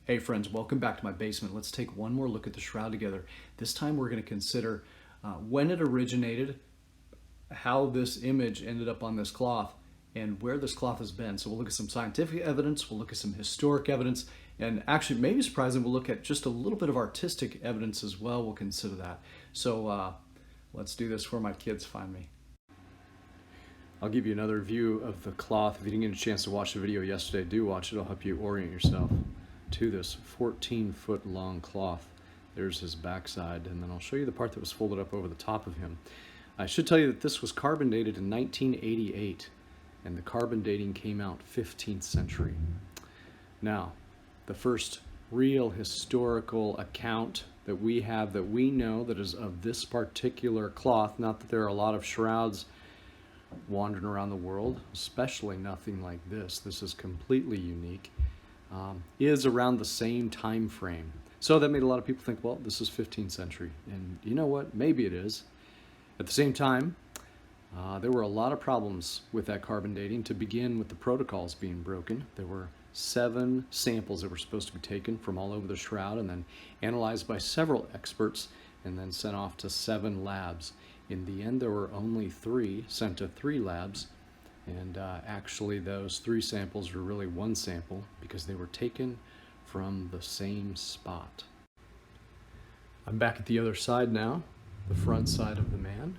Hey friends, welcome back to my basement. Let's take one more look at the shroud together. This time we're going to consider when it originated, how this image ended up on this cloth, and where this cloth has been. So we'll look at some scientific evidence, we'll look at some historic evidence, and actually maybe surprising, we'll look at just a little bit of artistic evidence as well. We'll consider that. So let's do this before my kids find me. I'll give you another view of the cloth. If you didn't get a chance to watch the video yesterday, do watch it. It'll help you orient yourself to this 14-foot long cloth. There's his backside, and then I'll show you the part that was folded up over the top of him. I should tell you that this was carbon dated in 1988, and the carbon dating came out 15th century. Now, the first real historical account that we have that we know that is of this particular cloth, not that there are a lot of shrouds wandering around the world, especially nothing like this. This is completely unique. Is around the same time frame. So that made a lot of people think, well, this is 15th century. And you know what? Maybe it is. At the same time, there were a lot of problems with that carbon dating. To begin with the protocols being broken, there were 7 samples that were supposed to be taken from all over the shroud and then analyzed by several experts and then sent off to 7 labs. In the end, there were only 3 sent to 3 labs. And actually those 3 samples were really 1 sample because they were taken from the same spot. I'm back at the other side now, the front side of the man.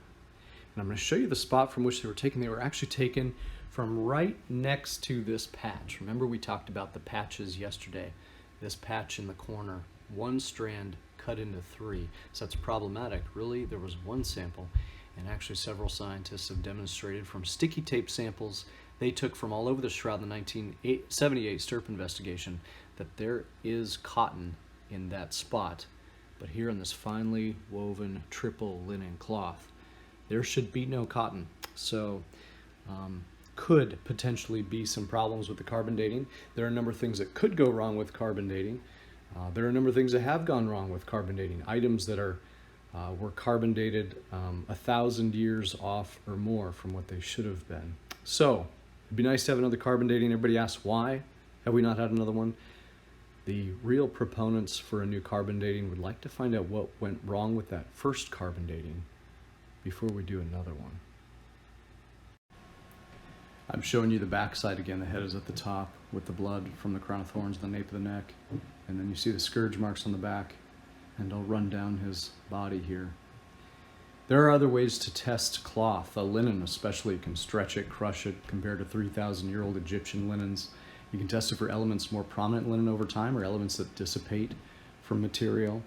And I'm going to show you the spot from which they were taken. They were actually taken from right next to this patch. Remember we talked about the patches yesterday. This patch in the corner, 1 strand cut into 3. So that's problematic. Really, there was 1 sample. And actually several scientists have demonstrated from sticky tape samples they took from all over the shroud in the 1978 STIRP investigation that there is cotton in that spot. But here in this finely woven triple linen cloth, there should be no cotton. So could potentially be some problems with the carbon dating. There are a number of things that could go wrong with carbon dating. There are a number of things that have gone wrong with carbon dating. Items that were carbon dated 1,000 years off or more from what they should have been. So it'd be nice to have another carbon dating. Everybody asks, why have we not had another one? The real proponents for a new carbon dating would like to find out what went wrong with that first carbon dating before we do another one. I'm showing you the backside again. The head is at the top with the blood from the crown of thorns, the nape of the neck, and then you see the scourge marks on the back. And I'll run down his body here. There are other ways to test cloth. Linen especially, you can stretch it, crush it, compared to 3,000-year-old Egyptian linens. You can test it for elements more prominent in linen over time or elements that dissipate from material.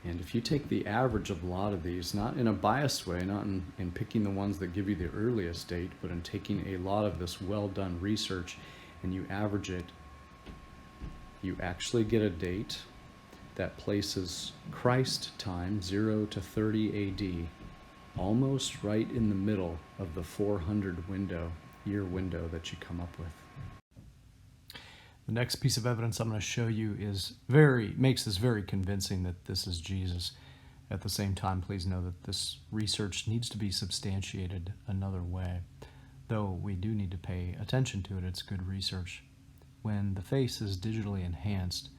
And if you take the average of a lot of these, not in a biased way, not in picking the ones that give you the earliest date, but in taking a lot of this well-done research and you average it, you actually get a date that places Christ time 0 to 30 AD almost right in the middle of the 400 year window that you come up with. The next piece of evidence I'm going to show you makes this very convincing that this is Jesus. At the same time, please know that this research needs to be substantiated another way. Though we do need to pay attention to it, it's good research. When the face is digitally enhanced,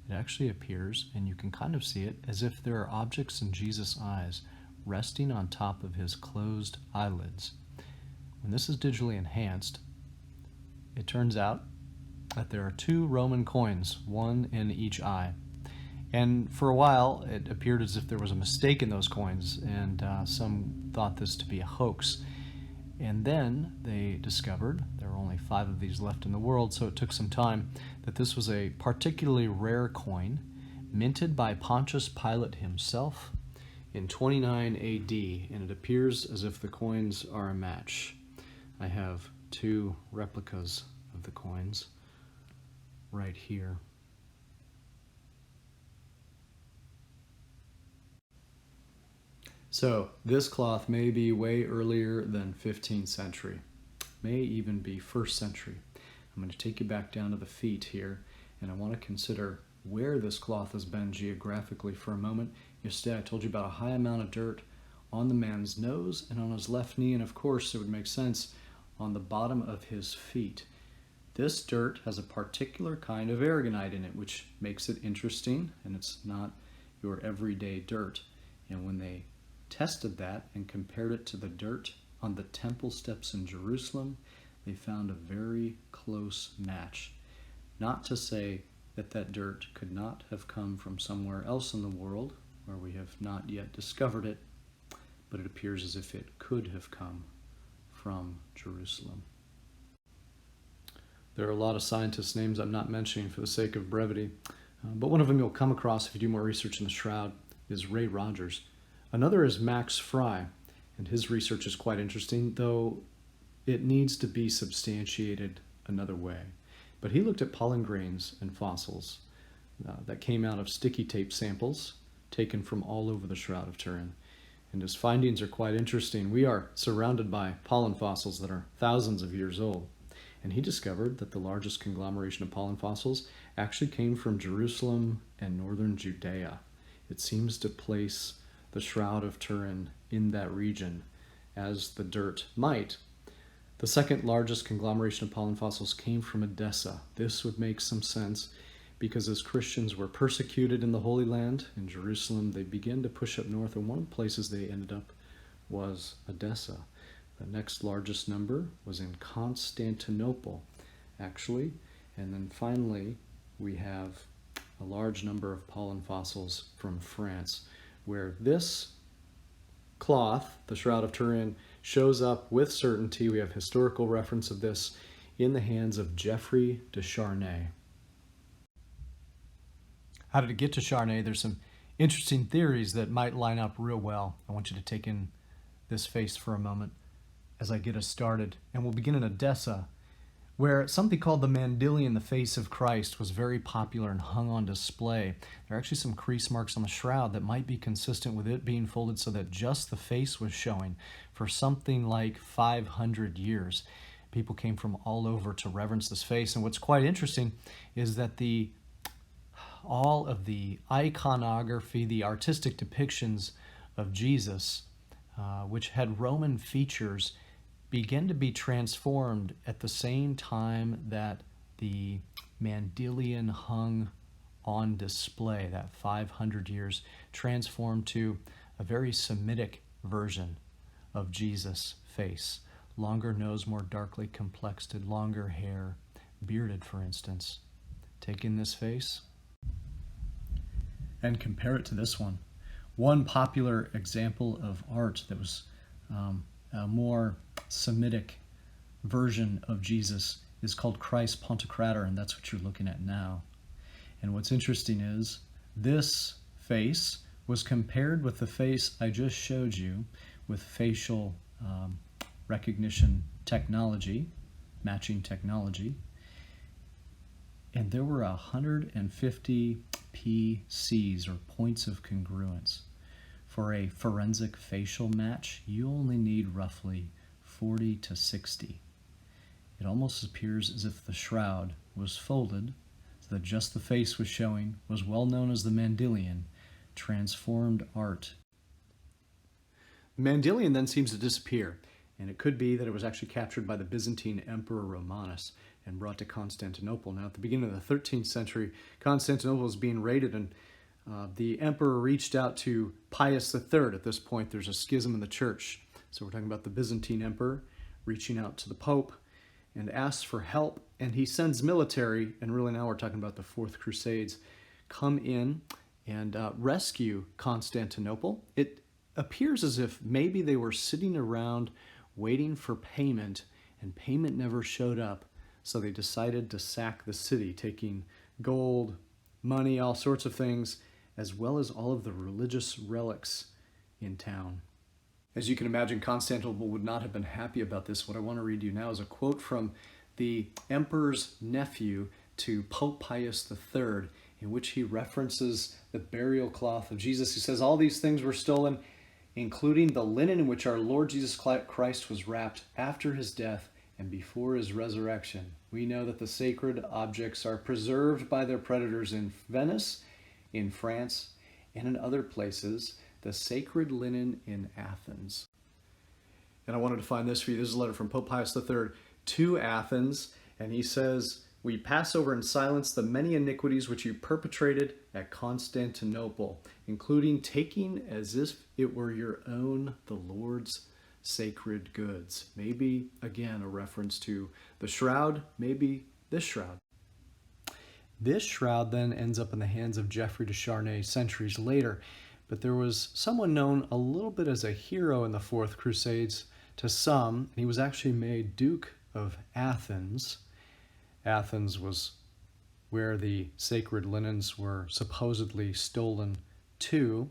it actually appears, and you can kind of see it, as if there are objects in Jesus' eyes resting on top of his closed eyelids. When this is digitally enhanced, it turns out that there are 2 Roman coins, 1 in each eye. And for a while, it appeared as if there was a mistake in those coins, and some thought this to be a hoax. And then they discovered, there were only 5 of these left in the world, so it took some time, that this was a particularly rare coin minted by Pontius Pilate himself in 29 AD, and it appears as if the coins are a match. I have 2 replicas of the coins right here. So this cloth may be way earlier than 15th century, may even be 1st century. I'm going to take you back down to the feet here, and I want to consider where this cloth has been geographically for a moment. Yesterday I told you about a high amount of dirt on the man's nose and on his left knee, and of course it would make sense on the bottom of his feet. This dirt has a particular kind of aragonite in it, which makes it interesting, and it's not your everyday dirt. And when they tested that and compared it to the dirt on the temple steps in Jerusalem, they found a very close match. Not to say that that dirt could not have come from somewhere else in the world where we have not yet discovered it, but it appears as if it could have come from Jerusalem. There are a lot of scientists' names I'm not mentioning for the sake of brevity, but one of them you'll come across if you do more research in the Shroud is Ray Rogers. Another is Max Fry, and his research is quite interesting, though it needs to be substantiated another way. But he looked at pollen grains and fossils that came out of sticky tape samples taken from all over the Shroud of Turin. And his findings are quite interesting. We are surrounded by pollen fossils that are thousands of years old. And he discovered that the largest conglomeration of pollen fossils actually came from Jerusalem and northern Judea. It seems to place the Shroud of Turin in that region, as the dirt might. The second largest conglomeration of pollen fossils came from Edessa. This would make some sense because as Christians were persecuted in the Holy Land, in Jerusalem, they began to push up north, and one of the places they ended up was Edessa. The next largest number was in Constantinople, actually. And then finally, we have a large number of pollen fossils from France, where this cloth, the Shroud of Turin, shows up with certainty. We have historical reference of this in the hands of Geoffrey de Charnay. How did it get to Charnay? There's some interesting theories that might line up real well. I want you to take in this face for a moment as I get us started. And we'll begin in Edessa, where something called the Mandylion, the face of Christ, was very popular and hung on display. There are actually some crease marks on the shroud that might be consistent with it being folded so that just the face was showing for something like 500 years. People came from all over to reverence this face. And what's quite interesting is that all of the iconography, the artistic depictions of Jesus, which had Roman features, began to be transformed at the same time that the Mandylion hung on display. That 500 years transformed to a very Semitic version of Jesus' face. Longer nose, more darkly complexed, longer hair, bearded, for instance. Take in this face and compare it to this one. One popular example of art that was a more Semitic version of Jesus is called Christ Pantocrator, and that's what you're looking at now. And what's interesting is this face was compared with the face I just showed you with facial recognition technology, matching technology, and there were 150 PCs, or points of congruence. For a forensic facial match, you only need roughly 40 to 60. It almost appears as if the shroud was folded so that just the face was showing, was well known as the Mandylion, transformed art. The Mandylion then seems to disappear, and it could be that it was actually captured by the Byzantine Emperor Romanus and brought to Constantinople. Now, at the beginning of the 13th century, Constantinople was being raided, and the emperor reached out to Pius III. At this point, there's a schism in the church. So we're talking about the Byzantine emperor reaching out to the Pope and asks for help, and he sends military, and really now we're talking about the Fourth Crusades, come in and rescue Constantinople. It appears as if maybe they were sitting around waiting for payment, and payment never showed up. So they decided to sack the city, taking gold, money, all sorts of things, as well as all of the religious relics in town. As you can imagine, Constantinople would not have been happy about this. What I want to read you now is a quote from the emperor's nephew to Pope Pius III, in which he references the burial cloth of Jesus. He says, "All these things were stolen, including the linen in which our Lord Jesus Christ was wrapped after his death and before his resurrection. We know that the sacred objects are preserved by their predators in Venice, in France, and in other places, the sacred linen in Athens." And I wanted to find this for you. This is a letter from Pope Pius III to Athens, And he says, "We pass over in silence the many iniquities which you perpetrated at Constantinople, including taking as if it were your own the Lord's sacred goods." Maybe, again, a reference to the shroud, maybe this shroud. This shroud then ends up in the hands of Geoffrey de Charnay centuries later, but there was someone known a little bit as a hero in the Fourth Crusades to some. He was actually made Duke of Athens. Athens was where the sacred linens were supposedly stolen to,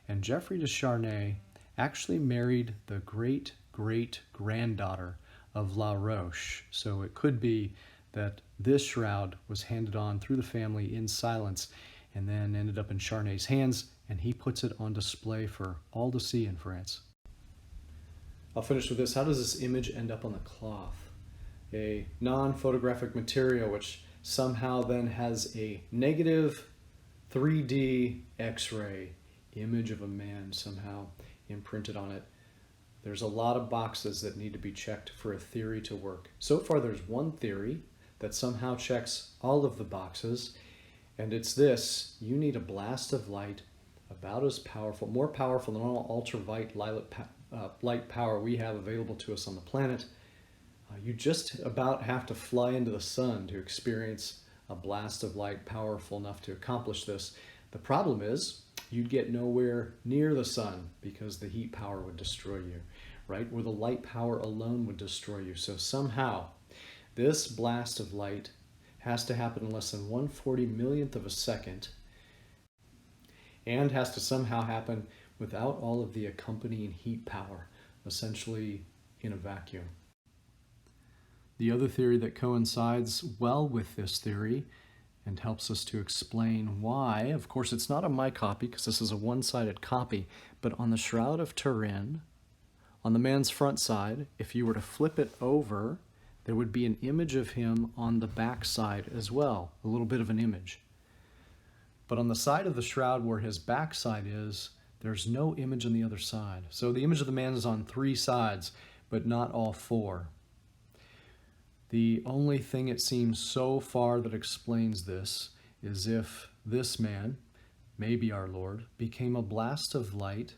and Geoffrey de Charnay actually married the great-great-granddaughter of La Roche. So it could be that this shroud was handed on through the family in silence and then ended up in Charnay's hands, and he puts it on display for all to see in France. I'll finish with this. How does this image end up on the cloth? A non-photographic material which somehow then has a negative 3D X-ray image of a man somehow imprinted on it. There's a lot of boxes that need to be checked for a theory to work. So far there's one theory that somehow checks all of the boxes, and it's this: you need a blast of light about as powerful, more powerful than all ultraviolet light power we have available to us on the planet. You just about have to fly into the sun to experience a blast of light powerful enough to accomplish this. The problem is you'd get nowhere near the sun because the heat power would destroy you, right? Or the light power alone would destroy you. So somehow this blast of light has to happen in less than 1/40 millionth of a second, and has to somehow happen without all of the accompanying heat power, essentially in a vacuum. The other theory that coincides well with this theory and helps us to explain why, of course it's not on my copy because this is a one-sided copy, but on the Shroud of Turin, on the man's front side, if you were to flip it over, there would be an image of him on the back side as well, a little bit of an image. But on the side of the shroud where his backside is, there's no image on the other side. So the image of the man is on 3 sides, but not all 4. The only thing it seems so far that explains this is if this man, maybe our Lord, became a blast of light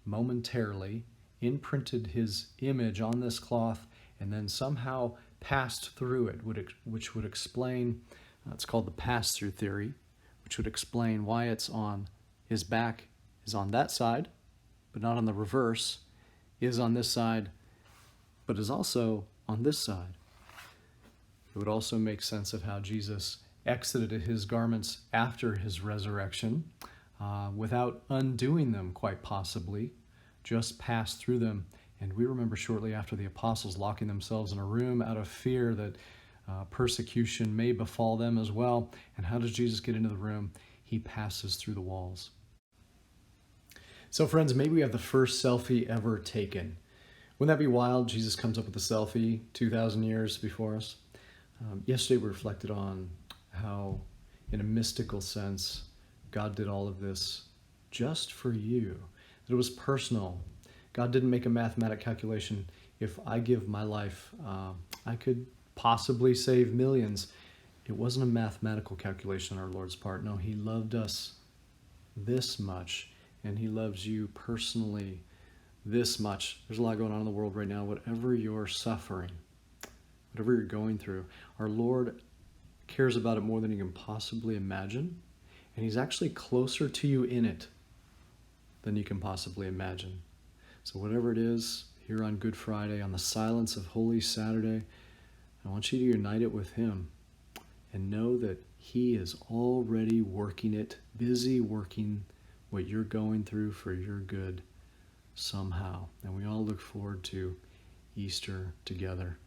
momentarily, imprinted his image on this cloth, and then somehow passed through it, which would explain, it's called the pass-through theory, which would explain why it's on his back is on that side, but not on the reverse, is on this side, but is also on this side. It would also make sense of how Jesus exited his garments after his resurrection without undoing them, quite possibly, just passed through them. And we remember shortly after the apostles locking themselves in a room out of fear that persecution may befall them as well. And how does Jesus get into the room? He passes through the walls. So friends, maybe we have the first selfie ever taken. Wouldn't that be wild? Jesus comes up with a selfie 2,000 years before us. Yesterday we reflected on how, in a mystical sense, God did all of this just for you. That it was personal. God didn't make a mathematic calculation. If I give my life, I could possibly save millions. It wasn't a mathematical calculation on our Lord's part. No, he loved us this much, and he loves you personally this much. There's a lot going on in the world right now. Whatever you're suffering, whatever you're going through, our Lord cares about it more than you can possibly imagine, and he's actually closer to you in it than you can possibly imagine. So whatever it is, here on Good Friday, on the silence of Holy Saturday, I want you to unite it with him and know that he is already working it, busy working what you're going through for your good somehow. And we all look forward to Easter together.